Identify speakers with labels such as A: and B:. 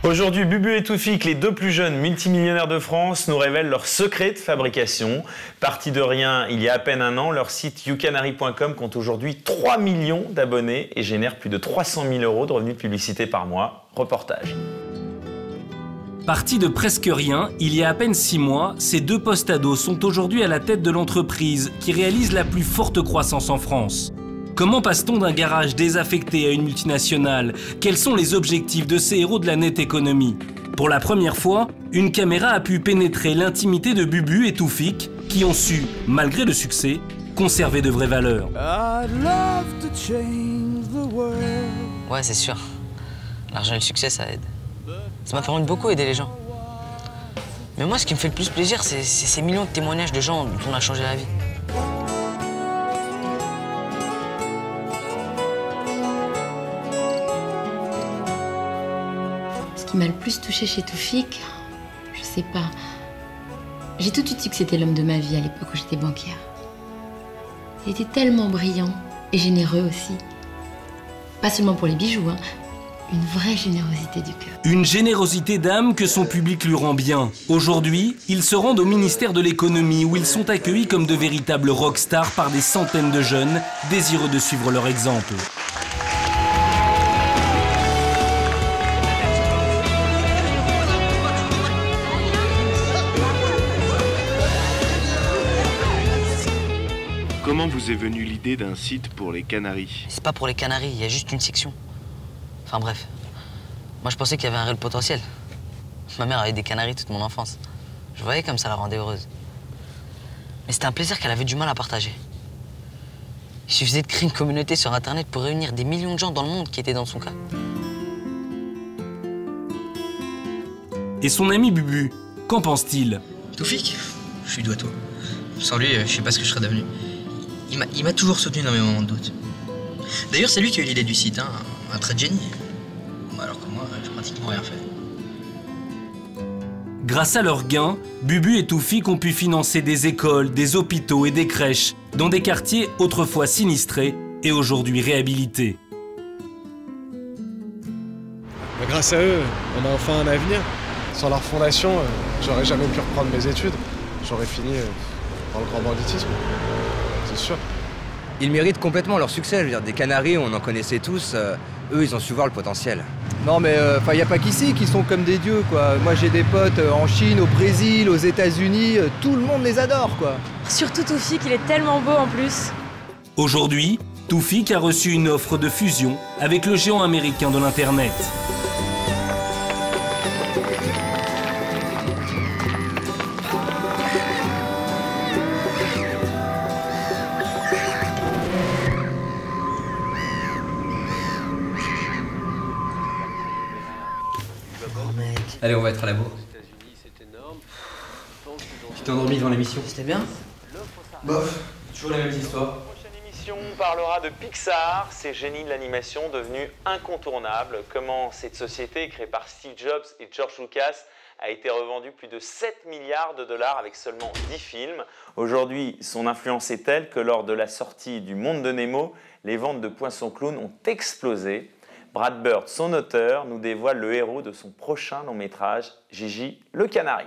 A: Aujourd'hui, Bubu et Toufik, les deux plus jeunes multimillionnaires de France, nous révèlent leur secret de fabrication. Partis de rien il y a à peine un an, leur site youcanary.com compte aujourd'hui 3 millions d'abonnés et génère plus de 300 000 € de revenus de publicité par mois. Reportage.
B: Partis de presque rien, il y a à peine 6 mois, ces deux post-ados sont aujourd'hui à la tête de l'entreprise qui réalise la plus forte croissance en France. Comment passe-t-on d'un garage désaffecté à une multinationale? Quels sont les objectifs de ces héros de la net économie? Pour la première fois, une caméra a pu pénétrer l'intimité de Bubu et Toufik, qui ont su, malgré le succès, conserver de vraies valeurs.
C: Ouais, c'est sûr. L'argent et le succès, ça aide. Ça m'a permis de beaucoup aider les gens. Mais moi, ce qui me fait le plus plaisir, c'est ces millions de témoignages de gens dont on a changé la vie.
D: Ce qui m'a le plus touchée chez Toufik, je sais pas. J'ai tout de suite su que c'était l'homme de ma vie à l'époque où j'étais banquière. Il était tellement brillant et généreux aussi. Pas seulement pour les bijoux, hein. Une vraie générosité du cœur.
B: Une générosité d'âme que son public lui rend bien. Aujourd'hui, ils se rendent au ministère de l'économie où ils sont accueillis comme de véritables rockstars par des centaines de jeunes désireux de suivre leur exemple.
E: Comment vous est venue l'idée d'un site pour les Canaries?
C: C'est pas pour les Canaries, il y a juste une section. Enfin bref, moi je pensais qu'il y avait un réel potentiel. Ma mère avait des Canaries toute mon enfance. Je voyais comme ça la rendait heureuse. Mais c'était un plaisir qu'elle avait du mal à partager. Il suffisait de créer une communauté sur Internet pour réunir des millions de gens dans le monde qui étaient dans son cas.
B: Et son ami Bubu, qu'en pense-t-il?
F: Toufik, je suis doux à toi. Sans lui, je sais pas ce que je serais devenu. Il m'a toujours soutenu dans mes moments de doute. D'ailleurs, c'est lui qui a eu l'idée du site, hein, un trait de génie. Alors que moi, j'ai pratiquement rien fait.
B: Grâce à leurs gains, Bubu et Toufik ont pu financer des écoles, des hôpitaux et des crèches dans des quartiers autrefois sinistrés et aujourd'hui réhabilités.
G: Grâce à eux, on a enfin un avenir. Sans leur fondation, j'aurais jamais pu reprendre mes études. J'aurais fini dans le grand banditisme, c'est sûr.
H: Ils méritent complètement leur succès. Je veux dire, des Canaries, on en connaissait tous. Eux, ils ont su voir le potentiel.
I: Non, mais y a pas qu'ici qui sont comme des dieux, quoi. Moi, j'ai des potes en Chine, au Brésil, aux États-Unis. Tout le monde les adore, quoi.
J: Surtout Toufik, il est tellement beau en plus.
B: Aujourd'hui, Toufik a reçu une offre de fusion avec le géant américain de l'Internet.
F: Allez, on va être à la bourre. Tu t'es endormi devant l'émission?
C: C'était bien?
F: Bof, toujours la même histoire.
A: La prochaine émission parlera de Pixar, ces génies de l'animation devenus incontournables. Comment cette société, créée par Steve Jobs et George Lucas, a été revendue plus de 7 milliards de dollars avec seulement 10 films. Aujourd'hui, son influence est telle que lors de la sortie du Monde de Nemo, les ventes de poissons clowns ont explosé. Brad Bird, son auteur, nous dévoile le héros de son prochain long métrage, Gigi le Canari.